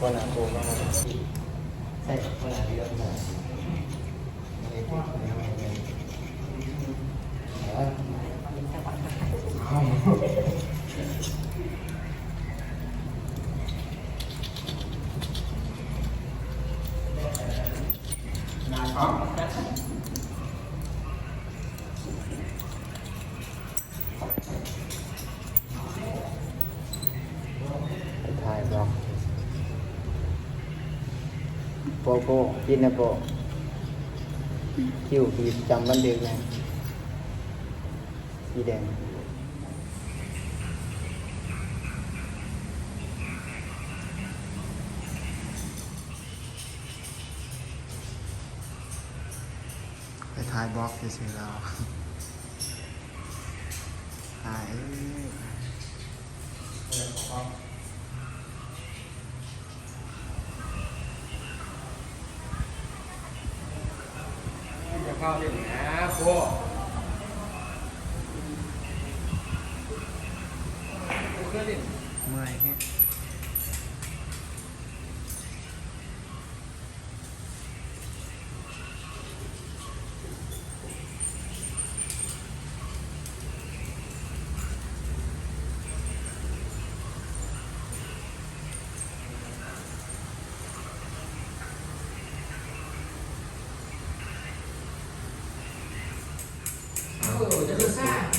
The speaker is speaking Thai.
วันอาโกมาใช่วันอาเดียวมาถ่ายบล็อกโปโก้กินนะโปคิวปีจำวันเดือนไงสีแดงไปถ่ายบล็อกเฉยๆแล้วถ่ายจะเข้าเล่นนะโค้เคยเล่น เมื่อยแค่จะรู้ซ่า